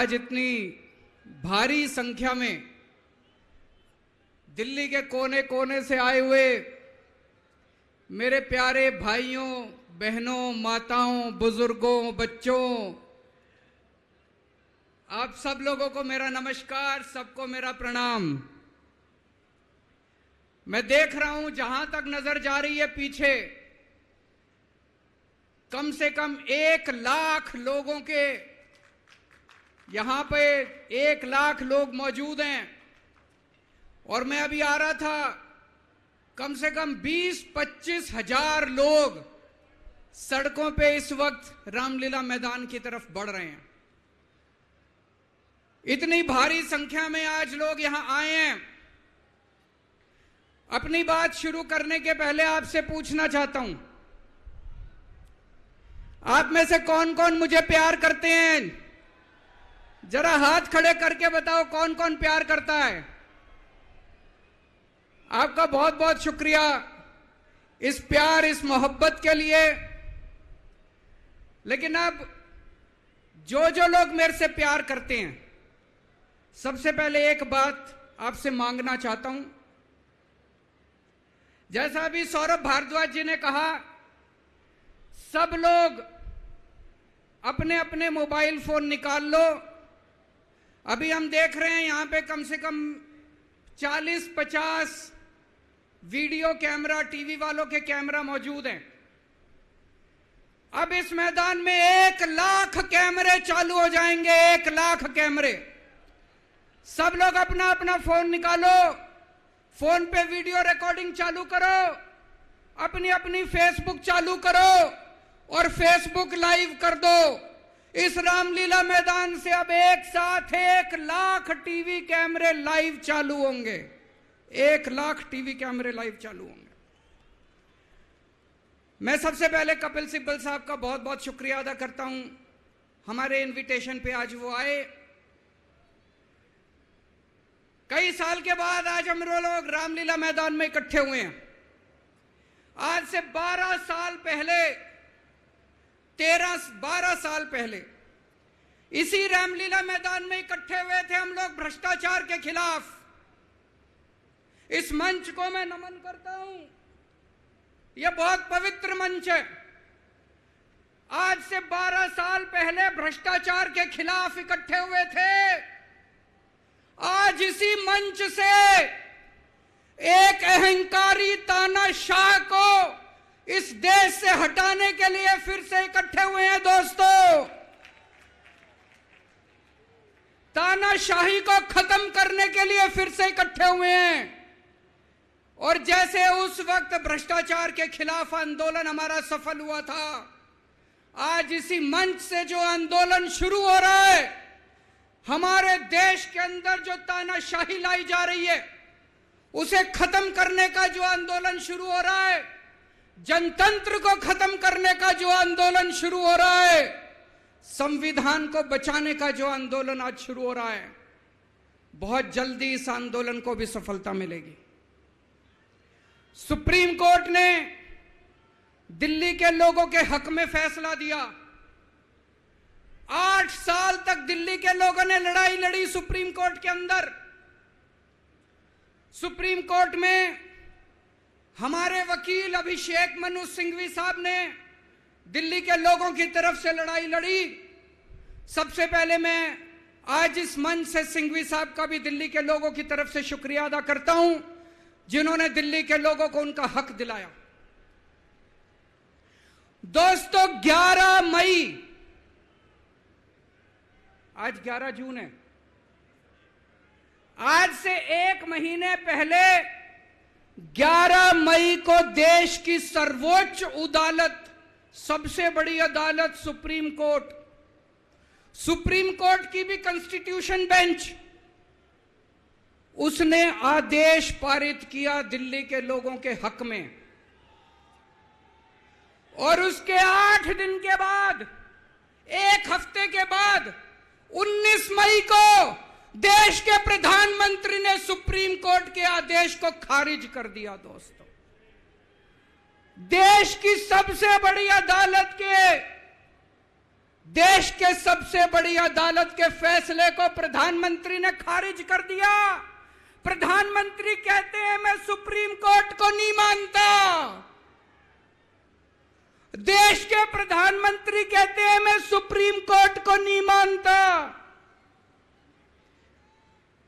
आज इतनी भारी संख्या में दिल्ली के कोने कोने से आए हुए मेरे प्यारे भाइयों, बहनों, माताओं, बुजुर्गों, बच्चों, आप सब लोगों को मेरा नमस्कार, सबको मेरा प्रणाम। मैं देख रहा हूं जहां तक नजर जा रही है पीछे कम से कम 1 लाख लोगों के यहां पे 1 लाख लोग मौजूद हैं। और मैं अभी आ रहा था, कम से कम 20-25 हजार लोग सड़कों पे इस वक्त रामलीला मैदान की तरफ बढ़ रहे हैं। इतनी भारी संख्या में आज लोग यहां आए हैं। अपनी बात शुरू करने के पहले आपसे पूछना चाहता हूं, आप में से कौन कौन मुझे प्यार करते हैं? जरा हाथ खड़े करके बताओ कौन कौन प्यार करता है। आपका बहुत बहुत शुक्रिया इस प्यार, इस मोहब्बत के लिए। लेकिन अब जो लोग मेरे से प्यार करते हैं, सबसे पहले एक बात आपसे मांगना चाहता हूं। जैसा अभी सौरभ भारद्वाज जी ने कहा, सब लोग अपने अपने मोबाइल फोन निकाल लो। अभी हम देख रहे हैं यहां पे कम से कम 40-50 वीडियो कैमरा, टीवी वालों के कैमरा मौजूद हैं। अब इस मैदान में 1 लाख कैमरे चालू हो जाएंगे, 1 लाख कैमरे। सब लोग अपना अपना फोन निकालो, फोन पे वीडियो रिकॉर्डिंग चालू करो, अपनी अपनी फेसबुक चालू करो और फेसबुक लाइव कर दो। इस रामलीला मैदान से अब एक साथ 1 लाख टीवी कैमरे लाइव चालू होंगे। 1 लाख टीवी कैमरे लाइव चालू होंगे। मैं सबसे पहले कपिल सिब्बल साहब का बहुत बहुत शुक्रिया अदा करता हूं। हमारे इनविटेशन पे आज वो आए। कई साल के बाद आज हम लोग रामलीला मैदान में इकट्ठे हुए हैं। आज से 12 साल पहले, 12 साल पहले इसी रामलीला मैदान में इकट्ठे हुए थे हम लोग भ्रष्टाचार के खिलाफ। इस मंच को मैं नमन करता हूं, यह बहुत पवित्र मंच है। आज से 12 साल पहले भ्रष्टाचार के खिलाफ इकट्ठे हुए थे। आज इसी मंच से एक अहंकारी तानाशाह को इस देश से हटाने के लिए फिर से इकट्ठे हुए हैं। दोस्तों, तानाशाही को खत्म करने के लिए फिर से इकट्ठे हुए हैं। और जैसे उस वक्त भ्रष्टाचार के खिलाफ आंदोलन हमारा सफल हुआ था, आज इसी मंच से जो आंदोलन शुरू हो रहा है, हमारे देश के अंदर जो तानाशाही लाई जा रही है उसे खत्म करने का जो आंदोलन शुरू हो रहा है, जनतंत्र को खत्म करने का जो आंदोलन शुरू हो रहा है, संविधान को बचाने का जो आंदोलन आज शुरू हो रहा है, बहुत जल्दी इस आंदोलन को भी सफलता मिलेगी। सुप्रीम कोर्ट ने दिल्ली के लोगों के हक में फैसला दिया। 8 साल तक दिल्ली के लोगों ने लड़ाई लड़ी सुप्रीम कोर्ट के अंदर। सुप्रीम कोर्ट में हमारे वकील अभिषेक मनु सिंघवी साहब ने दिल्ली के लोगों की तरफ से लड़ाई लड़ी। सबसे पहले मैं आज इस मंच से सिंघवी साहब का भी दिल्ली के लोगों की तरफ से शुक्रिया अदा करता हूं, जिन्होंने दिल्ली के लोगों को उनका हक दिलाया। दोस्तों, 11 मई, आज 11 जून है, आज से 1 महीने पहले 11 मई को देश की सर्वोच्च अदालत, सबसे बड़ी अदालत सुप्रीम कोर्ट की भी कॉन्स्टिट्यूशन बेंच, उसने आदेश पारित किया दिल्ली के लोगों के हक में। और उसके 8 दिन के बाद, 1 हफ्ते के बाद 19 मई को देश के प्रधानमंत्री ने सुप्रीम कोर्ट के आदेश को खारिज कर दिया। दोस्तों, देश की सबसे बड़ी अदालत के देश के सबसे बड़ी अदालत के फैसले को प्रधानमंत्री ने खारिज कर दिया। प्रधानमंत्री कहते हैं मैं सुप्रीम कोर्ट को नहीं मानता। देश के प्रधानमंत्री कहते हैं मैं सुप्रीम कोर्ट को नहीं मानता।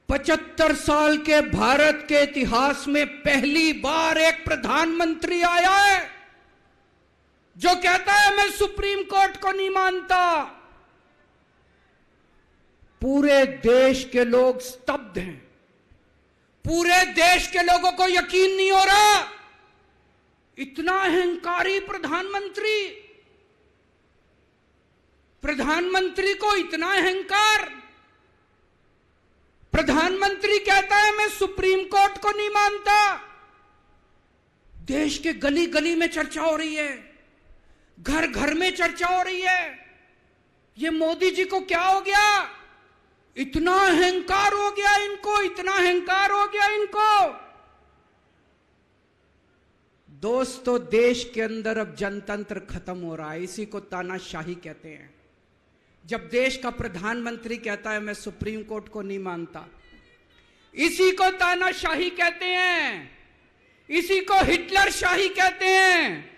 75 साल के भारत के इतिहास में पहली बार एक प्रधानमंत्री आया है जो कहता है मैं सुप्रीम कोर्ट को नहीं मानता। पूरे देश के लोग स्तब्ध हैं। पूरे देश के लोगों को यकीन नहीं हो रहा, इतना अहंकारी प्रधानमंत्री, प्रधानमंत्री को इतना अहंकार। प्रधानमंत्री कहता है मैं सुप्रीम कोर्ट को नहीं मानता। देश के गली गली में चर्चा हो रही है, घर घर में चर्चा हो रही है। ये मोदी जी को क्या हो गया, इतना अहंकार हो गया इनको, इतना अहंकार हो गया इनको। दोस्तों, देश के अंदर अब जनतंत्र खत्म हो रहा है। इसी को तानाशाही कहते हैं। जब देश का प्रधानमंत्री कहता है मैं सुप्रीम कोर्ट को नहीं मानता, इसी को तानाशाही कहते हैं, इसी को हिटलर शाही कहते हैं,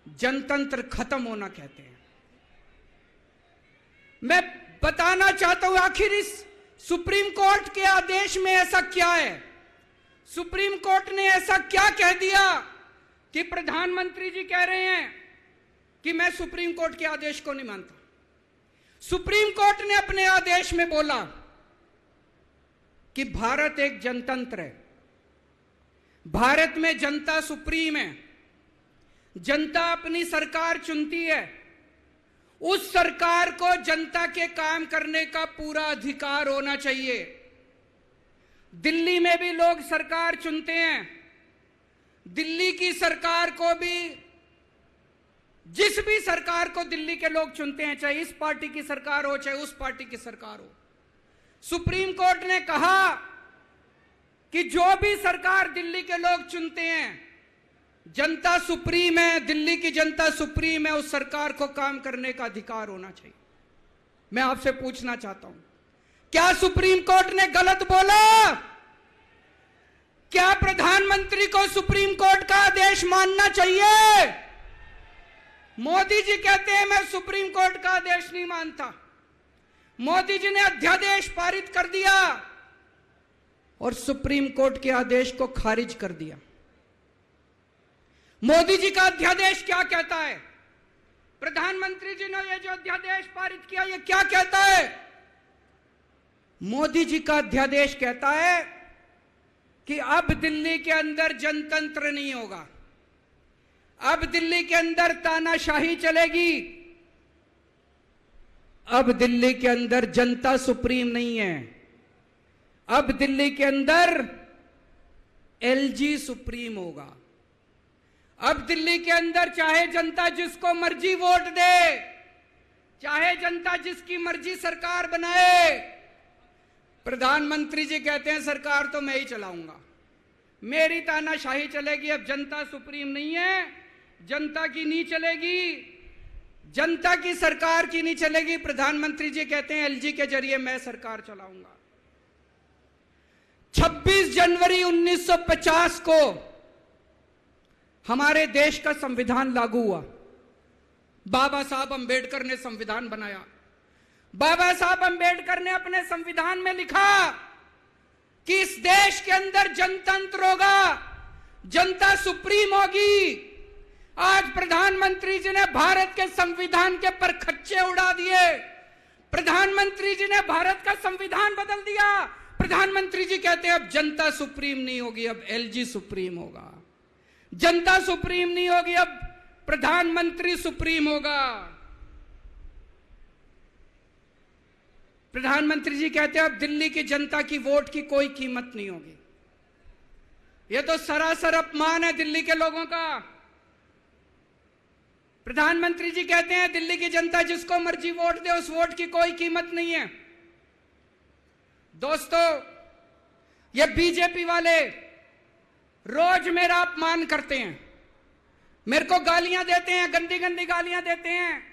जनतंत्र खत्म होना कहते हैं। मैं बताना चाहता हूं आखिर इस सुप्रीम कोर्ट के आदेश में ऐसा क्या है। सुप्रीम कोर्ट ने ऐसा क्या कह दिया कि प्रधानमंत्री जी कह रहे हैं कि मैं सुप्रीम कोर्ट के आदेश को नहीं मानता। सुप्रीम कोर्ट ने अपने आदेश में बोला कि भारत एक जनतंत्र है, भारत में जनता सुप्रीम है, जनता अपनी सरकार चुनती है, उस सरकार को जनता के काम करने का पूरा अधिकार होना चाहिए। दिल्ली में भी लोग सरकार चुनते हैं, दिल्ली की सरकार को भी, जिस भी सरकार को दिल्ली के लोग चुनते हैं, चाहे इस पार्टी की सरकार हो चाहे उस पार्टी की सरकार हो। सुप्रीम कोर्ट ने कहा कि जो भी सरकार दिल्ली के लोग चुनते हैं, जनता सुप्रीम है, दिल्ली की जनता सुप्रीम है, उस सरकार को काम करने का अधिकार होना चाहिए। मैं आपसे पूछना चाहता हूं, क्या सुप्रीम कोर्ट ने गलत बोला? क्या प्रधानमंत्री को सुप्रीम कोर्ट का आदेश मानना चाहिए? मोदी जी कहते हैं मैं सुप्रीम कोर्ट का आदेश नहीं मानता। मोदी जी ने अध्यादेश पारित कर दिया और सुप्रीम कोर्ट के आदेश को खारिज कर दिया। मोदी जी का अध्यादेश क्या कहता है? प्रधानमंत्री जी ने ये जो अध्यादेश पारित किया, ये क्या कहता है? मोदी जी का अध्यादेश कहता है कि अब दिल्ली के अंदर जनतंत्र नहीं होगा, अब दिल्ली के अंदर तानाशाही चलेगी, अब दिल्ली के अंदर जनता सुप्रीम नहीं है, अब दिल्ली के अंदर एलजी सुप्रीम होगा। अब दिल्ली के अंदर चाहे जनता जिसको मर्जी वोट दे, चाहे जनता जिसकी मर्जी सरकार बनाए, प्रधानमंत्री जी कहते हैं सरकार तो मैं ही चलाऊंगा, मेरी तानाशाही चलेगी। अब जनता सुप्रीम नहीं है, जनता की नहीं चलेगी, जनता की सरकार की नहीं चलेगी। प्रधानमंत्री जी कहते हैं एलजी के जरिए मैं सरकार चलाऊंगा। 26 जनवरी 1950 को हमारे देश का संविधान लागू हुआ। बाबा साहब अंबेडकर ने संविधान बनाया। बाबा साहब अंबेडकर ने अपने संविधान में लिखा कि इस देश के अंदर जनतंत्र होगा, जनता सुप्रीम होगी। आज प्रधानमंत्री जी ने भारत के संविधान के परखच्चे उड़ा दिए। प्रधानमंत्री जी ने भारत का संविधान बदल दिया। प्रधानमंत्री जी कहते हैं अब जनता सुप्रीम नहीं होगी, अब एलजी सुप्रीम होगा। जनता सुप्रीम नहीं होगी, अब प्रधानमंत्री सुप्रीम होगा। प्रधानमंत्री जी कहते हैं अब दिल्ली की जनता की वोट की कोई कीमत नहीं होगी। यह तो सरासर अपमान है दिल्ली के लोगों का। प्रधानमंत्री जी कहते हैं दिल्ली की जनता जिसको मर्जी वोट दे, उस वोट की कोई कीमत नहीं है। दोस्तों, ये बीजेपी वाले रोज मेरा अपमान करते हैं, मेरे को गालियां देते हैं, गंदी गंदी गालियां देते हैं।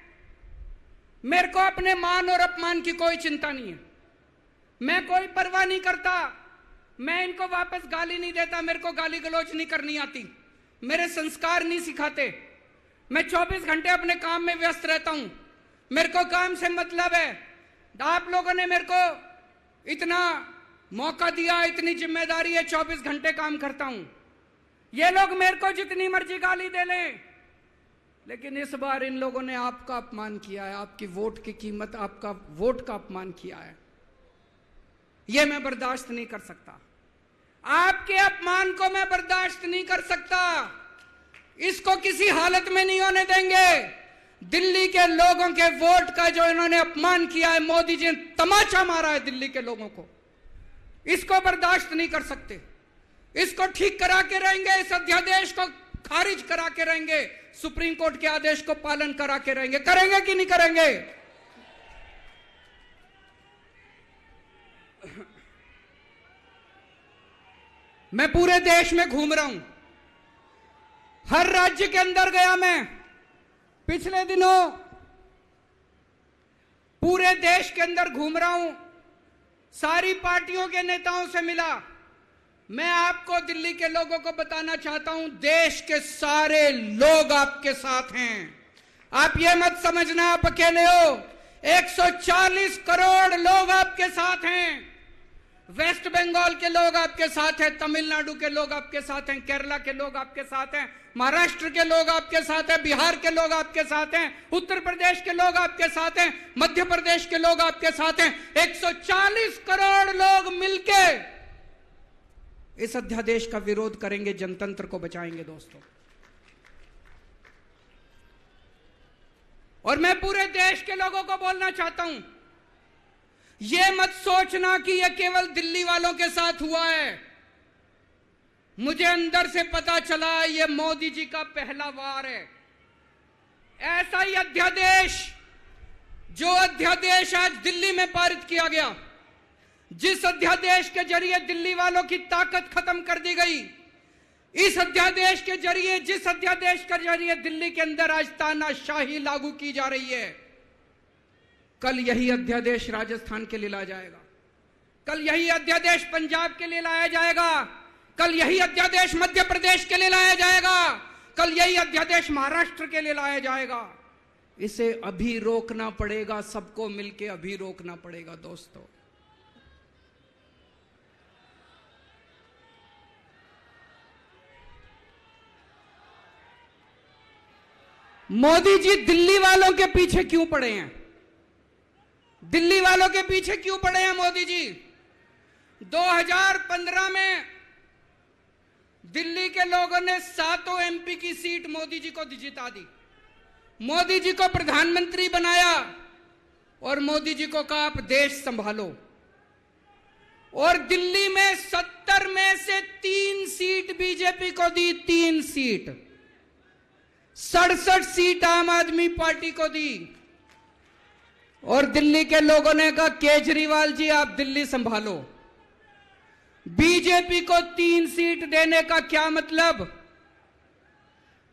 मेरे को अपने मान और अपमान की कोई चिंता नहीं है, मैं कोई परवाह नहीं करता, मैं इनको वापस गाली नहीं देता, मेरे को गाली गलौज नहीं करनी आती, मेरे संस्कार नहीं सिखाते, मैं 24 घंटे अपने काम में व्यस्त रहता हूं, मेरे को काम से मतलब है। आप लोगों ने मेरे को इतना मौका दिया, इतनी जिम्मेदारी है, 24 घंटे काम करता हूं। ये लोग मेरे को जितनी मर्जी गाली दे लें, लेकिन इस बार इन लोगों ने आपका अपमान किया है, आपकी वोट की कीमत, आपका वोट का अपमान किया है। यह मैं बर्दाश्त नहीं कर सकता, आपके अपमान को मैं बर्दाश्त नहीं कर सकता, इसको किसी हालत में नहीं होने देंगे। दिल्ली के लोगों के वोट का जो इन्होंने अपमान किया है, मोदी जी ने तमाचा मारा है दिल्ली के लोगों को, इसको बर्दाश्त नहीं कर सकते, इसको ठीक करा के रहेंगे, इस अध्यादेश को खारिज करा के रहेंगे, सुप्रीम कोर्ट के आदेश को पालन करा के रहेंगे। करेंगे कि नहीं करेंगे? मैं पूरे देश में घूम रहा हूं, हर राज्य के अंदर गया मैं, पिछले दिनों पूरे देश के अंदर घूम रहा हूं, सारी पार्टियों के नेताओं से मिला। मैं आपको दिल्ली के लोगों को बताना चाहता हूं, देश के सारे लोग आपके साथ हैं। आप ये मत समझना आप अकेले हो, 140 करोड़ लोग आपके साथ हैं। वेस्ट बंगाल के लोग आपके साथ हैं, तमिलनाडु के लोग आपके साथ हैं, केरला के लोग आपके साथ हैं, महाराष्ट्र के लोग आपके साथ हैं, बिहार के लोग आपके साथ हैं, उत्तर प्रदेश के लोग आपके साथ हैं, मध्य प्रदेश के लोग आपके साथ हैं। 140 करोड़ लोग मिलके इस अध्यादेश का विरोध करेंगे, जनतंत्र को बचाएंगे दोस्तों। और मैं पूरे देश के लोगों को बोलना चाहता हूं, यह मत सोचना कि यह केवल दिल्ली वालों के साथ हुआ है। मुझे अंदर से पता चला यह मोदी जी का पहला वार है। ऐसा ही अध्यादेश, जो अध्यादेश आज दिल्ली में पारित किया गया, जिस अध्यादेश के जरिए दिल्ली वालों की ताकत खत्म कर दी गई, इस अध्यादेश के जरिए, जिस अध्यादेश के जरिए दिल्ली के अंदर आज तानाशाही लागू की जा रही है, कल यही अध्यादेश राजस्थान के लिए लाया जाएगा, कल यही अध्यादेश पंजाब के लिए लाया जाएगा, कल यही अध्यादेश मध्य प्रदेश के लिए लाया जाएगा, कल यही अध्यादेश महाराष्ट्र के लिए लाया जाएगा। इसे अभी रोकना पड़ेगा, सबको मिलकर अभी रोकना पड़ेगा दोस्तों। मोदी जी दिल्ली वालों के पीछे क्यों पड़े हैं? दिल्ली वालों के पीछे क्यों पड़े हैं मोदी जी? 2015 में दिल्ली के लोगों ने 7 एमपी की सीट मोदी जी को जिता दी, मोदी जी को प्रधानमंत्री बनाया और मोदी जी को कहा आप देश संभालो। और दिल्ली में 70 में से 3 सीट बीजेपी को दी, 3 सीट, 67 सीट आम आदमी पार्टी को दी। और दिल्ली के लोगों ने कहा केजरीवाल जी आप दिल्ली संभालो। बीजेपी को 3 सीट देने का क्या मतलब?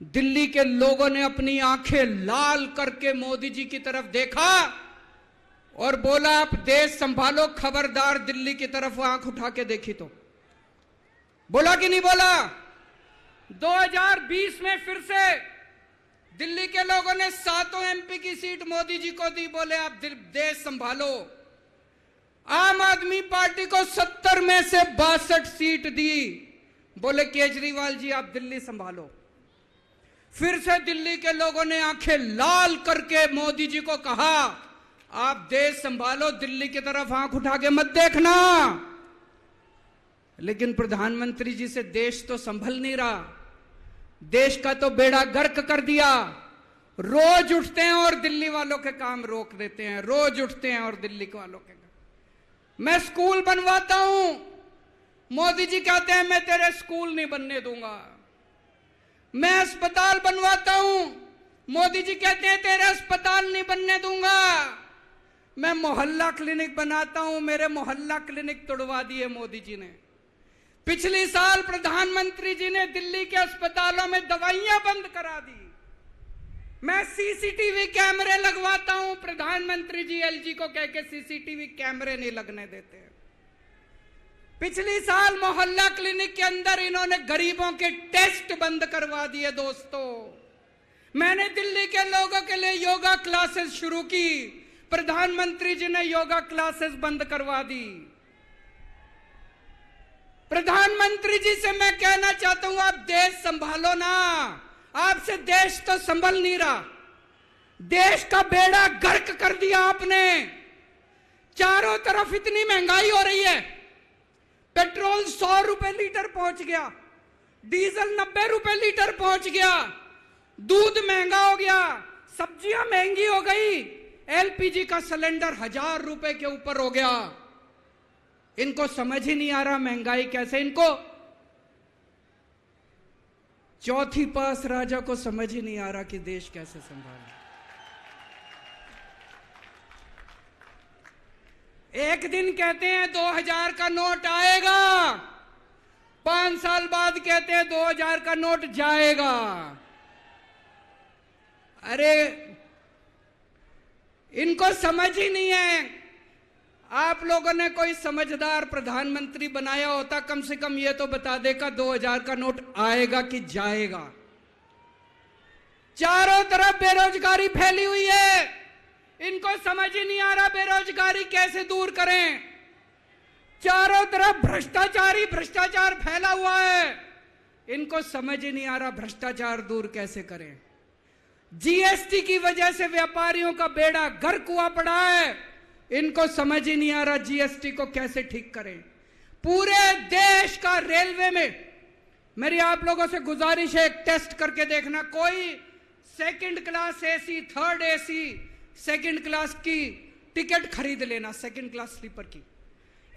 दिल्ली के लोगों ने अपनी आंखें लाल करके मोदी जी की तरफ देखा और बोला आप देश संभालो, खबरदार दिल्ली की तरफ आंख उठा के देखी तो। बोला कि नहीं बोला? 2020 में फिर से दिल्ली के लोगों ने 7 एमपी की सीट मोदी जी को दी, बोले आप देश संभालो। आम आदमी पार्टी को 70 में से 62 सीट दी, बोले केजरीवाल जी आप दिल्ली संभालो। फिर से दिल्ली के लोगों ने आंखें लाल करके मोदी जी को कहा आप देश संभालो, दिल्ली की तरफ आंख उठा के मत देखना। लेकिन प्रधानमंत्री जी से देश तो संभल नहीं रहा, देश का तो बेड़ा गर्क कर दिया। रोज उठते हैं और दिल्ली वालों के काम रोक देते हैं, रोज उठते हैं और दिल्ली वालों के काम। मैं स्कूल बनवाता हूं, मोदी जी कहते हैं मैं तेरे स्कूल नहीं बनने दूंगा। मैं अस्पताल बनवाता हूं, मोदी जी कहते हैं तेरे अस्पताल नहीं बनने दूंगा। मैं मोहल्ला क्लिनिक बनाता हूं, मेरे मोहल्ला क्लिनिक तोड़वा दिए मोदी जी ने। पिछले साल प्रधानमंत्री जी ने दिल्ली के अस्पतालों में दवाइयां बंद करा दी। मैं सीसीटीवी कैमरे लगवाता हूं, प्रधानमंत्री जी एलजी को कह के सीसीटीवी कैमरे नहीं लगने देते। पिछली साल मोहल्ला क्लिनिक के अंदर इन्होंने गरीबों के टेस्ट बंद करवा दिए। दोस्तों, मैंने दिल्ली के लोगों के लिए योगा क्लासेस शुरू की, प्रधानमंत्री जी ने योगा क्लासेस बंद करवा दी। प्रधानमंत्री जी से मैं कहना चाहता हूं, आप देश संभालो ना, आपसे देश तो संभल नहीं रहा। देश का बेड़ा गर्क कर दिया आपने। चारों तरफ इतनी महंगाई हो रही है, पेट्रोल 100 रुपए लीटर पहुंच गया, डीजल 90 रुपए लीटर पहुंच गया, दूध महंगा हो गया, सब्जियां महंगी हो गई, एलपीजी का सिलेंडर 1000 रुपए के ऊपर हो गया। इनको समझ ही नहीं आ रहा महंगाई कैसे, इनको चौथी पास राजा को समझ ही नहीं आ रहा कि देश कैसे संभाले। एक दिन कहते हैं 2000 का नोट आएगा, 5 साल बाद कहते हैं 2000 का नोट जाएगा। अरे इनको समझ ही नहीं है। आप लोगों ने कोई समझदार प्रधानमंत्री बनाया होता, कम से कम ये तो बता देगा 2000 का नोट आएगा कि जाएगा। चारों तरफ बेरोजगारी फैली हुई है, इनको समझ ही नहीं आ रहा बेरोजगारी कैसे दूर करें। चारों तरफ भ्रष्टाचारी भ्रष्टाचार फैला हुआ है, इनको समझ ही नहीं आ रहा भ्रष्टाचार दूर कैसे करें। जीएसटी की वजह से व्यापारियों का बेड़ा गर्क हुआ पड़ा है, इनको समझ ही नहीं आ रहा जीएसटी को कैसे ठीक करें। पूरे देश का रेलवे में मेरी आप लोगों से गुजारिश है, एक टेस्ट करके देखना। कोई second class AC, third AC, second class की टिकट खरीद लेना, सेकंड क्लास स्लीपर की।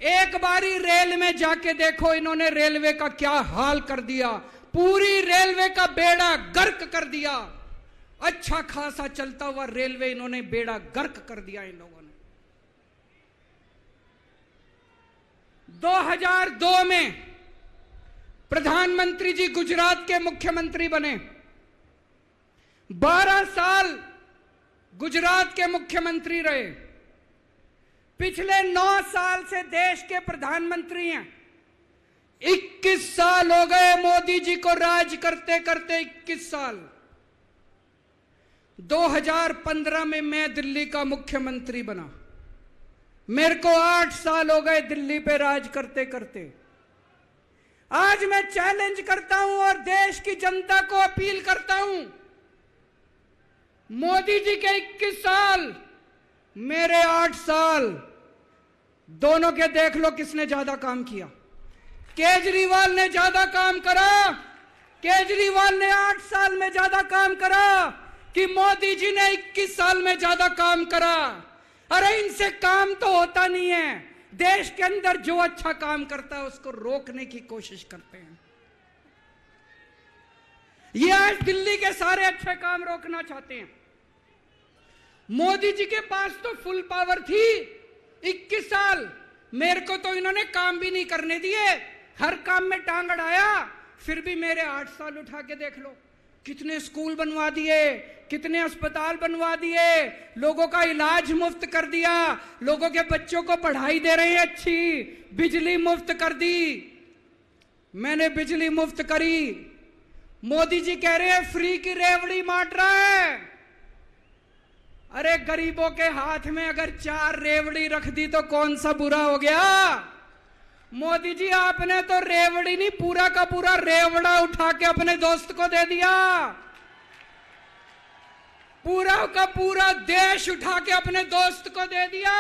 एक बारी रेल में जाके देखो इन्होंने रेलवे का क्या हाल कर दिया। पूरी रेलवे का बेड़ा गर्क कर दिया। अच्छा खासा चलता हुआ रेलवे इन्होंने बेड़ा गर्क कर दिया इन लोगों ने। 2002 में प्रधानमंत्री जी गुजरात के मुख्यमंत्री बने, 12 साल गुजरात के मुख्यमंत्री रहे। पिछले 9 साल से देश के प्रधानमंत्री हैं। 21 साल हो गए मोदी जी को राज करते करते, 21 साल। 2015 में मैं दिल्ली का मुख्यमंत्री बना, मेरे को 8 साल हो गए दिल्ली पे राज करते करते। आज मैं चैलेंज करता हूं और देश की जनता को अपील करता हूं, मोदी जी के 21 साल, मेरे 8 साल, दोनों के देख लो किसने ज्यादा काम किया। केजरीवाल ने ज्यादा काम करा, केजरीवाल ने 8 साल में ज्यादा काम करा कि मोदी जी ने 21 साल में ज्यादा काम करा। अरे इनसे काम तो होता नहीं है। देश के अंदर जो अच्छा काम करता है उसको रोकने की कोशिश करते हैं। ये आज दिल्ली के सारे अच्छे काम रोकना चाहते हैं। मोदी जी के पास तो फुल पावर थी 21 साल, मेरे को तो इन्होंने काम भी नहीं करने दिए, हर काम में टांग अड़ाया। फिर भी मेरे 8 साल उठा के देख लो, कितने स्कूल बनवा दिए, कितने अस्पताल बनवा दिए, लोगों का इलाज मुफ्त कर दिया, लोगों के बच्चों को पढ़ाई दे रहे हैं अच्छी, बिजली मुफ्त कर दी। मैंने बिजली मुफ्त करी। मोदी जी कह रहे हैं फ्री की रेवड़ी बांट रहा है। अरे गरीबों के हाथ में अगर 4 रेवड़ी रख दी तो कौन सा बुरा हो गया। मोदी जी आपने तो रेवड़ी नहीं, पूरा का पूरा रेवड़ा उठा के अपने दोस्त को दे दिया। पूरा का पूरा देश उठा के अपने दोस्त को दे दिया।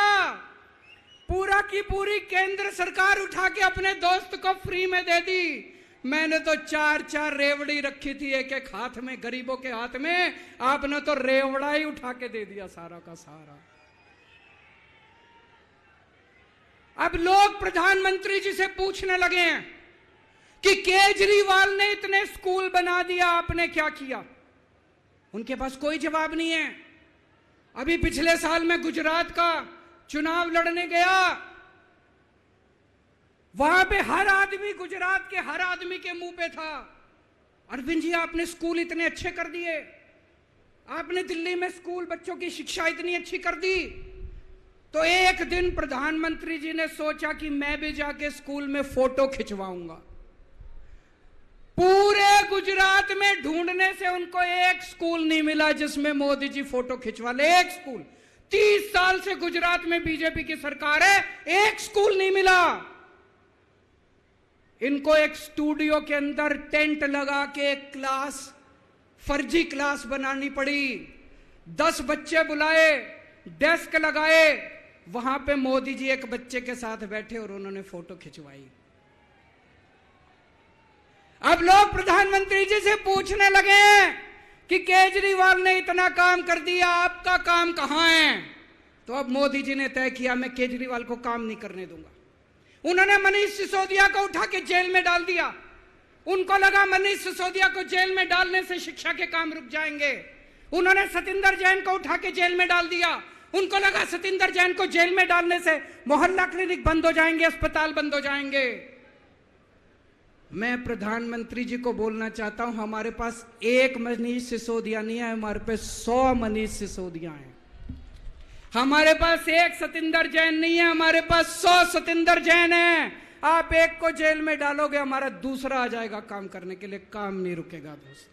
पूरा की पूरी केंद्र सरकार उठा के अपने दोस्त को फ्री में दे दी। मैंने तो 4-4 रेवड़ी रखी थी एक एक हाथ में, गरीबों के हाथ में, आपने तो रेवड़ा ही उठा के दे दिया सारा का सारा। अब लोग प्रधानमंत्री जी से पूछने लगे हैं कि केजरीवाल ने इतने स्कूल बना दिया, आपने क्या किया। उनके पास कोई जवाब नहीं है। अभी पिछले साल मैं गुजरात का चुनाव लड़ने गया, वहां पे हर आदमी, गुजरात के हर आदमी के मुंह पे था, अरविंद जी आपने स्कूल इतने अच्छे कर दिए। आपने दिल्ली में स्कूल बच्चों की शिक्षा इतनी अच्छी कर दी, तो एक दिन प्रधानमंत्री जी ने सोचा कि मैं भी जाके स्कूल में फोटो खिंचवाऊंगा। पूरे गुजरात में ढूंढने से उनको एक स्कूल नहीं मिला जिसमें मोदी जी फोटो खिंचवा ले। एक स्कूल, 30 साल से गुजरात में बीजेपी की सरकार है, एक स्कूल नहीं मिला। इनको एक स्टूडियो के अंदर टेंट लगा के एक क्लास, फर्जी क्लास बनानी पड़ी। 10 बच्चे बुलाए, डेस्क लगाए, वहां पे मोदी जी एक बच्चे के साथ बैठे और उन्होंने फोटो खिंचवाई। अब लोग प्रधानमंत्री जी से पूछने लगे कि केजरीवाल ने इतना काम कर दिया, आपका काम कहां है? तो अब मोदी जी ने तय किया, मैं केजरीवाल को काम नहीं करने दूंगा। उन्होंने मनीष सिसोदिया को उठा के जेल में डाल दिया। उनको लगा मनीष सिसोदिया को जेल में डालने से शिक्षा के काम रुक जाएंगे। उन्होंने सतिंदर जैन को उठा के जेल में डाल दिया। उनको लगा सतिंदर जैन को जेल में डालने से मोहल्ला क्लिनिक बंद हो जाएंगे, अस्पताल बंद हो जाएंगे। मैं प्रधानमंत्री जी को बोलना चाहता हूं, हमारे पास एक मनीष सिसोदिया नहीं है, हमारे पास 100 मनीष सिसोदिया हैं। हमारे पास एक सतिंदर जैन नहीं है, हमारे पास 100 सतिंदर जैन है। आप एक को जेल में डालोगे, हमारा दूसरा आ जाएगा काम करने के लिए। काम नहीं रुकेगा दोस्त।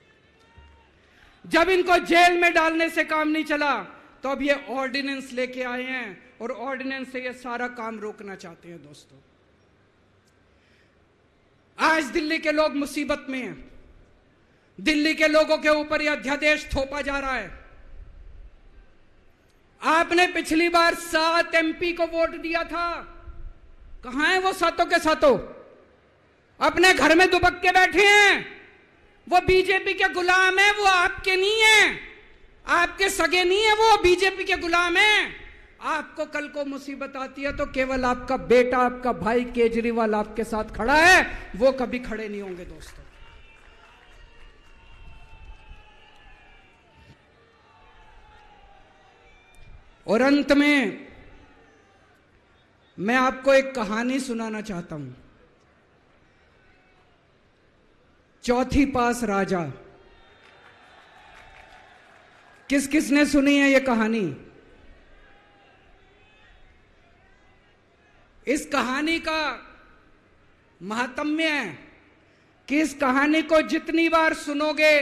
जब इनको जेल में डालने से काम नहीं चला, तो अब ये ऑर्डिनेंस लेके आए हैं और ऑर्डिनेंस से ये सारा काम रोकना चाहते हैं। दोस्तों, आज दिल्ली के लोग मुसीबत में हैं। दिल्ली के लोगों के ऊपर यह अध्यादेश थोपा जा रहा है। आपने पिछली बार 7 MP को वोट दिया था, कहां है वो सातों के सातों? अपने घर में दुबक के बैठे हैं। वो बीजेपी के गुलाम है, वो आपके नहीं है, आपके सगे नहीं है, वो बीजेपी के गुलाम है। आपको कल को मुसीबत आती है तो केवल आपका बेटा, आपका भाई केजरीवाल आपके साथ खड़ा है, वो कभी खड़े नहीं होंगे। दोस्तों, और अंत में मैं आपको एक कहानी सुनाना चाहता हूं। चौथी पास राजा। किस किसने सुनी है ये कहानी? इस कहानी का महात्म्य है कि इस कहानी को जितनी बार सुनोगे,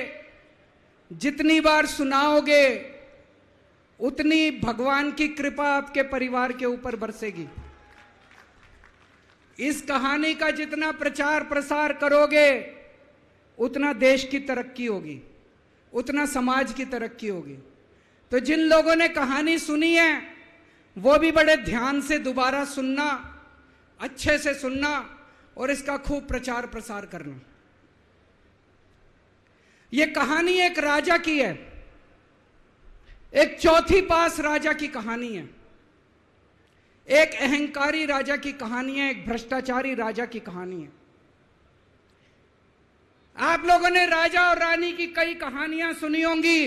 जितनी बार सुनाओगे, उतनी भगवान की कृपा आपके परिवार के ऊपर बरसेगी। इस कहानी का जितना प्रचार प्रसार करोगे, उतना देश की तरक्की होगी, उतना समाज की तरक्की होगी। तो जिन लोगों ने कहानी सुनी है, वो भी बड़े ध्यान से दोबारा सुनना, अच्छे से सुनना और इसका खूब प्रचार प्रसार करना। यह कहानी एक राजा की है, एक चौथी पास राजा की कहानी है, एक अहंकारी राजा की कहानी है, एक भ्रष्टाचारी राजा की कहानी है। आप लोगों ने राजा और रानी की कई कहानियां सुनी होंगी।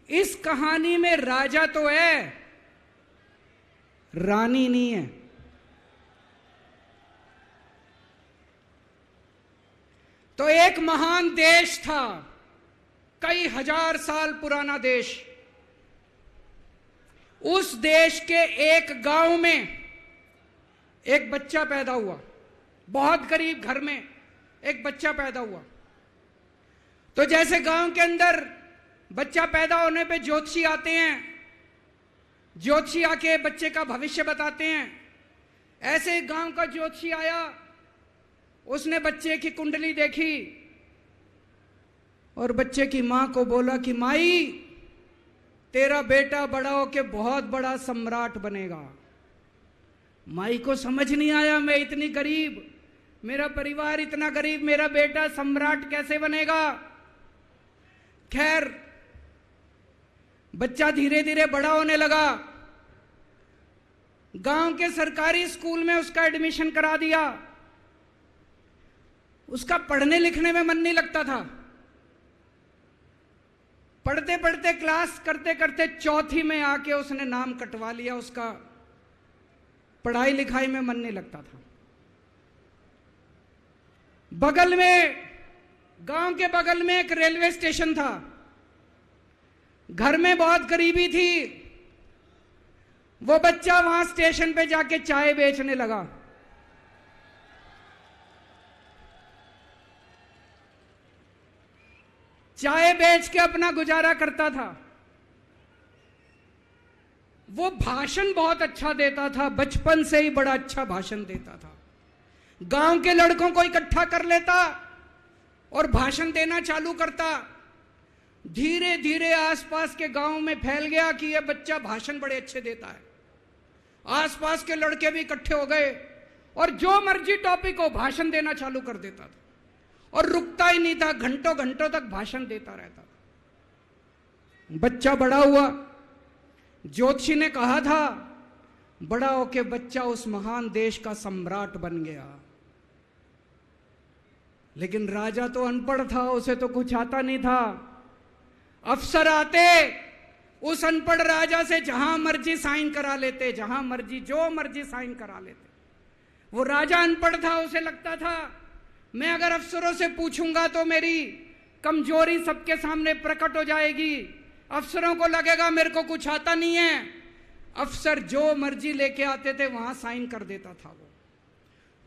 इस कहानी में राजा तो है, रानी नहीं है। तो एक महान देश था, कई हजार साल पुराना देश। उस देश के एक गांव में एक बच्चा पैदा हुआ, बहुत गरीब घर में एक बच्चा पैदा हुआ। तो जैसे गांव के अंदर बच्चा पैदा होने पे ज्योतिषी आते हैं, ज्योतिषी आके बच्चे का भविष्य बताते हैं, ऐसे गांव का ज्योतिषी आया, उसने बच्चे की कुंडली देखी और बच्चे की मां को बोला कि माई, तेरा बेटा बड़ा होके बहुत बड़ा सम्राट बनेगा। माई को समझ नहीं आया, मैं इतनी गरीब, मेरा परिवार इतना गरीब, मेरा बेटा सम्राट कैसे बनेगा। खैर, बच्चा धीरे धीरे बड़ा होने लगा। गांव के सरकारी स्कूल में उसका एडमिशन करा दिया। उसका पढ़ने लिखने में मन नहीं लगता था। पढ़ते पढ़ते, क्लास करते करते चौथी में आके उसने नाम कटवा लिया। उसका पढ़ाई लिखाई में मन नहीं लगता था। बगल में, गांव के बगल में एक रेलवे स्टेशन था। घर में बहुत गरीबी थी। वो बच्चा वहां स्टेशन पे जाके चाय बेचने लगा। चाय बेच के अपना गुजारा करता था। वो भाषण बहुत अच्छा देता था, बचपन से ही बड़ा अच्छा भाषण देता था। गांव के लड़कों को इकट्ठा कर लेता और भाषण देना चालू करता। धीरे धीरे आसपास के गांव में फैल गया कि यह बच्चा भाषण बड़े अच्छे देता है। आसपास के लड़के भी इकट्ठे हो गए और जो मर्जी टॉपिक हो भाषण देना चालू कर देता था और रुकता ही नहीं था, घंटों घंटों तक भाषण देता रहता था। बच्चा बड़ा हुआ। ज्योतिषी ने कहा था बड़ा होके बच्चा उस महान देश का सम्राट बन गया। लेकिन राजा तो अनपढ़ था, उसे तो कुछ आता नहीं था। अफसर आते उस अनपढ़ राजा से जहां मर्जी साइन करा लेते, जहां मर्जी जो मर्जी साइन करा लेते। वो राजा अनपढ़ था, उसे लगता था मैं अगर अफसरों से पूछूंगा तो मेरी कमजोरी सबके सामने प्रकट हो जाएगी। अफसरों को लगेगा मेरे को कुछ आता नहीं है। अफसर जो मर्जी लेके आते थे वहां साइन कर देता था। वो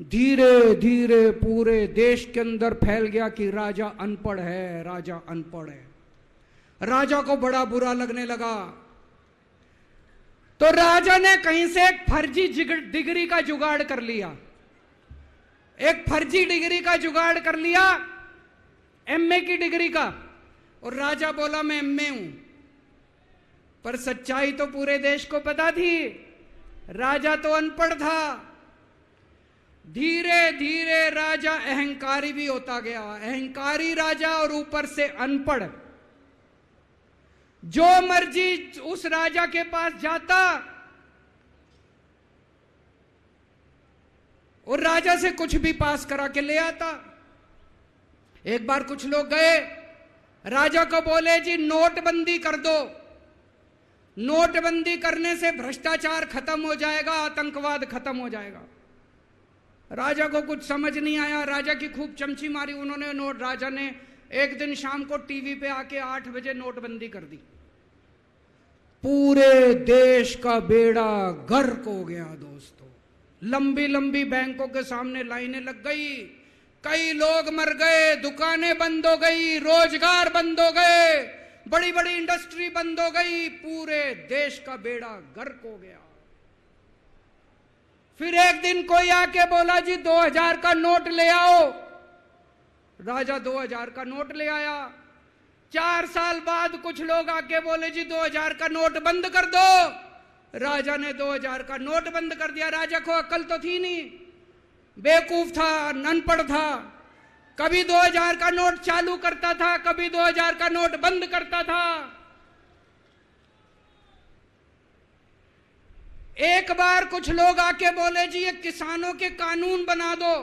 धीरे धीरे पूरे देश के अंदर फैल गया कि राजा अनपढ़ है, राजा अनपढ़ है। राजा को बड़ा बुरा लगने लगा। तो राजा ने कहीं से एक फर्जी डिग्री का जुगाड़ कर लिया। एक फर्जी डिग्री का जुगाड़ कर लिया, एमए की डिग्री का। और राजा बोला मैं एमए हूं। पर सच्चाई तो पूरे देश को पता थी, राजा तो अनपढ़ था। धीरे धीरे राजा अहंकारी भी होता गया। अहंकारी राजा और ऊपर से अनपढ़। जो मर्जी उस राजा के पास जाता और राजा से कुछ भी पास करा के ले आता। एक बार कुछ लोग गए राजा को बोले जी नोटबंदी कर दो, नोटबंदी करने से भ्रष्टाचार खत्म हो जाएगा, आतंकवाद खत्म हो जाएगा। राजा को कुछ समझ नहीं आया। राजा की खूब चमची मारी उन्होंने। राजा ने एक दिन शाम को टीवी पे आके 8 बजे नोटबंदी कर दी। पूरे देश का बेड़ा गर्क हो गया दोस्तों। लंबी लंबी बैंकों के सामने लाइनें लग गई, कई लोग मर गए, दुकानें बंद हो गई, रोजगार बंद हो गए, बड़ी बड़ी इंडस्ट्री बंद हो गई। पूरे देश का बेड़ा गर्क हो गया। फिर एक दिन कोई आके बोला जी 2000 का नोट ले आओ। राजा 2000 का नोट ले आया। 4 साल बाद कुछ लोग आके बोले जी 2000 का नोट बंद कर दो। राजा ने 2000 का नोट बंद कर दिया। राजा को अक्ल तो थी नहीं, बेवकूफ था, अनपढ़ था। कभी 2000 का नोट चालू करता था, कभी 2000 का नोट बंद करता था। एक बार कुछ लोग आके बोले जी ये किसानों के कानून बना दो,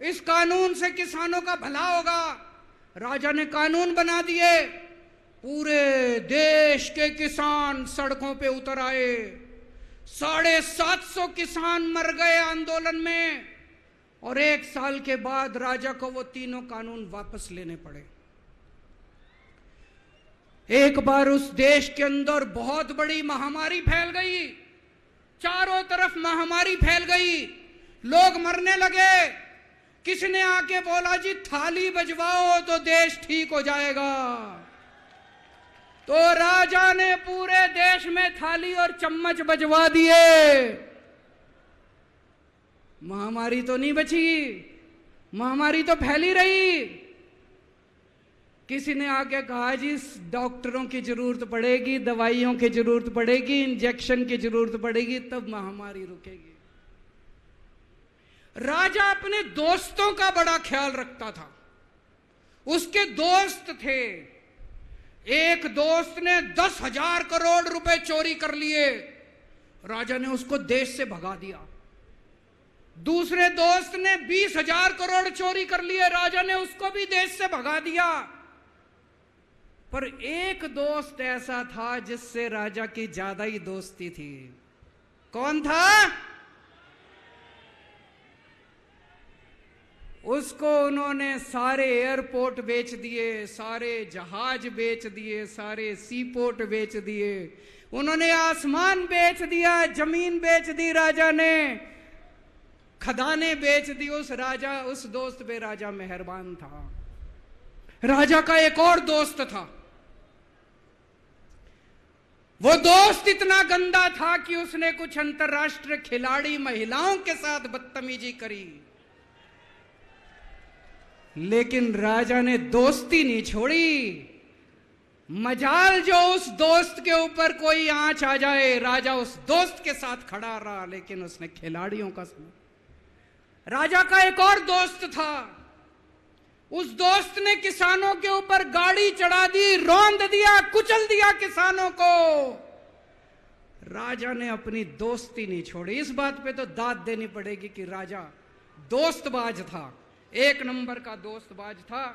इस कानून से किसानों का भला होगा। राजा ने कानून बना दिए। पूरे देश के किसान सड़कों पे उतर आए। 750 किसान मर गए आंदोलन में। और 1 साल के बाद राजा को वो तीनों कानून वापस लेने पड़े। एक बार उस देश के अंदर बहुत बड़ी महामारी फैल गई। चारों तरफ महामारी फैल गई, लोग मरने लगे। किसी ने आके बोला जी थाली बजवाओ तो देश ठीक हो जाएगा। तो राजा ने पूरे देश में थाली और चम्मच बजवा दिए। महामारी तो नहीं बची, महामारी तो फैली रही। किसी ने आके कहा जी डॉक्टरों की जरूरत पड़ेगी, दवाइयों की जरूरत पड़ेगी, इंजेक्शन की जरूरत पड़ेगी, तब महामारी रुकेगी। राजा अपने दोस्तों का बड़ा ख्याल रखता था। उसके दोस्त थे। एक दोस्त ने 10,000 करोड़ रुपए चोरी कर लिए। राजा ने उसको देश से भगा दिया। दूसरे दोस्त ने 20,000 करोड़ चोरी कर लिए। राजा ने उसको भी देश से भगा दिया। पर एक दोस्त ऐसा था जिससे राजा की ज्यादा ही दोस्ती थी। कौन था? उसको उन्होंने सारे एयरपोर्ट बेच दिए, सारे जहाज बेच दिए, सारे सी पोर्ट बेच दिए, उन्होंने आसमान बेच दिया, जमीन बेच दी राजा ने, खदाने बेच दी। उस दोस्त पे राजा मेहरबान था। राजा का एक और दोस्त था। वो दोस्त इतना गंदा था कि उसने कुछ अंतर्राष्ट्रीय खिलाड़ी महिलाओं के साथ बदतमीजी करी, लेकिन राजा ने दोस्ती नहीं छोड़ी। मजाल जो उस दोस्त के ऊपर कोई आंच आ जाए, राजा उस दोस्त के साथ खड़ा रहा, लेकिन उसने खिलाड़ियों का सुना। राजा का एक और दोस्त था। उस दोस्त ने किसानों के ऊपर गाड़ी चढ़ा दी, रौंद दिया, कुचल दिया किसानों को। राजा ने अपनी दोस्ती नहीं छोड़ी। इस बात पे तो दाद देनी पड़ेगी कि राजा दोस्तबाज था, एक नंबर का दोस्तबाज था।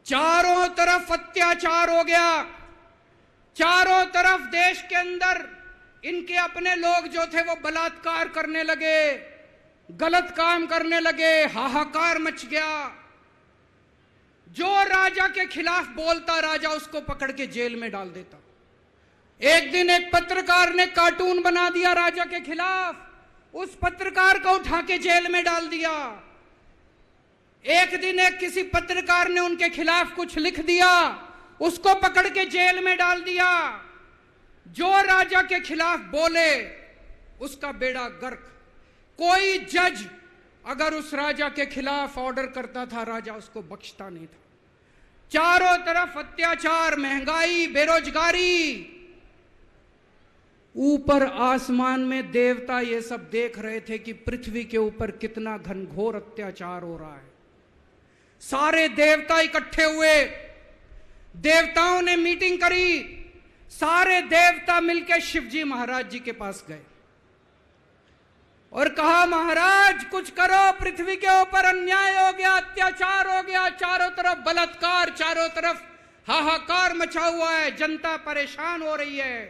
चारों तरफ अत्याचार हो गया, चारों तरफ देश के अंदर इनके अपने लोग जो थे वो बलात्कार करने लगे, गलत काम करने लगे, हाहाकार मच गया। जो राजा के खिलाफ बोलता, राजा उसको पकड़ के जेल में डाल देता। एक दिन एक पत्रकार ने कार्टून बना दिया राजा के खिलाफ, उस पत्रकार को उठा के जेल में डाल दिया। एक दिन एक किसी पत्रकार ने उनके खिलाफ कुछ लिख दिया, उसको पकड़ के जेल में डाल दिया। जो राजा के खिलाफ बोले उसका बेड़ा गर्क। कोई जज अगर उस राजा के खिलाफ ऑर्डर करता था, राजा उसको बख्शता नहीं था। चारों तरफ अत्याचार, महंगाई, बेरोजगारी। ऊपर आसमान में देवता ये सब देख रहे थे कि पृथ्वी के ऊपर कितना घनघोर अत्याचार हो रहा है। सारे देवता इकट्ठे हुए, देवताओं ने मीटिंग करी। सारे देवता मिलकर शिवजी महाराज जी के पास गए और कहा, महाराज कुछ करो, पृथ्वी के ऊपर अन्याय हो गया, अत्याचार हो गया, चारों तरफ बलात्कार, चारों तरफ हाहाकार मचा हुआ है, जनता परेशान हो रही है।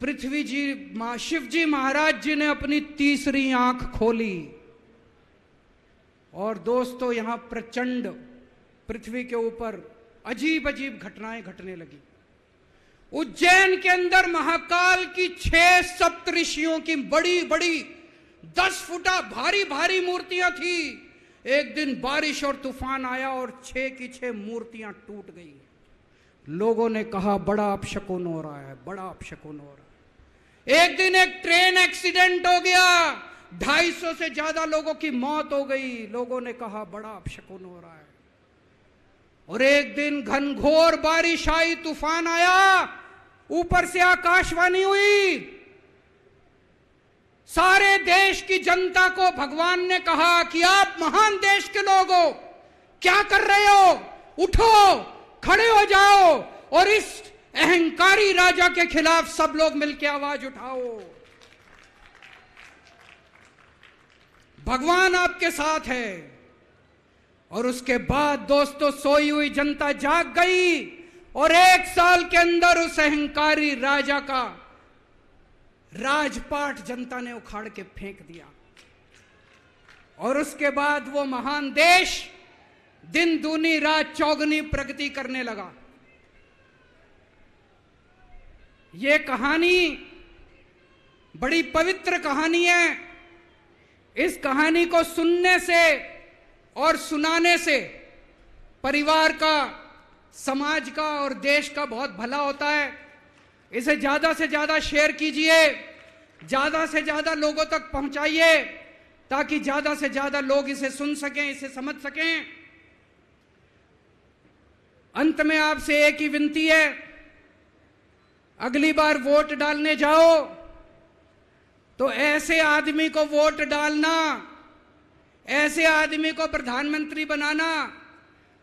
पृथ्वी जी, शिवजी महाराज जी ने अपनी तीसरी आंख खोली और दोस्तों यहां प्रचंड पृथ्वी के ऊपर अजीब अजीब घटनाएं घटने लगी। उज्जैन के अंदर महाकाल की 6 सप्तऋषियों की बड़ी बड़ी 10 फुटा भारी भारी मूर्तियां थी। एक दिन बारिश और तूफान आया और 6 की 6 मूर्तियां टूट गई। लोगों ने कहा बड़ा अपशकुन हो रहा है, बड़ा अपशकुन हो रहा है। एक दिन एक ट्रेन एक्सीडेंट हो गया, 250 से ज्यादा लोगों की मौत हो गई। लोगों ने कहा बड़ा अपशकुन हो रहा है। और एक दिन घनघोर बारिश आई, तूफान आया, ऊपर से आकाशवाणी हुई। सारे देश की जनता को भगवान ने कहा कि आप महान देश के लोग हो, क्या कर रहे हो, उठो, खड़े हो जाओ और इस अहंकारी राजा के खिलाफ सब लोग मिलकर आवाज उठाओ। भगवान आपके साथ है। और उसके बाद दोस्तों सोई हुई जनता जाग गई और 1 साल के अंदर उस अहंकारी राजा का राजपाट जनता ने उखाड़ के फेंक दिया। और उसके बाद वो महान देश दिन दूनी रात चौगुनी प्रगति करने लगा। ये कहानी बड़ी पवित्र कहानी है। इस कहानी को सुनने से और सुनाने से परिवार का, समाज का और देश का बहुत भला होता है। इसे ज्यादा से ज्यादा शेयर कीजिए, ज्यादा से ज्यादा लोगों तक पहुंचाइए ताकि ज्यादा से ज्यादा लोग इसे सुन सकें, इसे समझ सकें। अंत में आपसे एक ही विनती है, अगली बार वोट डालने जाओ तो ऐसे आदमी को वोट डालना, ऐसे आदमी को प्रधानमंत्री बनाना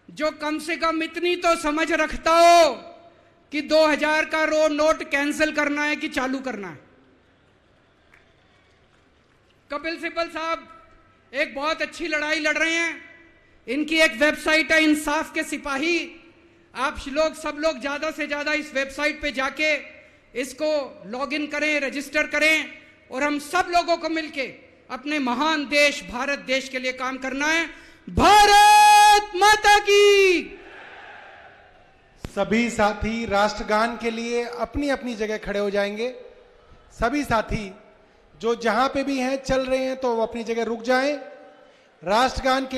जो कम से कम इतनी तो समझ रखता हो कि 2000 का नोट कैंसिल करना है कि चालू करना है। कपिल सिब्बल साहब एक बहुत अच्छी लड़ाई लड़ रहे हैं। इनकी एक वेबसाइट है इंसाफ के सिपाही। आप लोग, सब लोग ज्यादा से ज्यादा इस वेबसाइट पे जाके इसको लॉगिन करें, रजिस्टर करें और हम सब लोगों को मिलके अपने महान देश भारत देश के लिए काम करना है। भारत माता की। सभी साथी राष्ट्रगान के लिए अपनी अपनी जगह खड़े हो जाएंगे। सभी साथी जो जहां पे भी हैं चल रहे हैं तो वो अपनी जगह रुक जाएं। राष्ट्रगान के लिए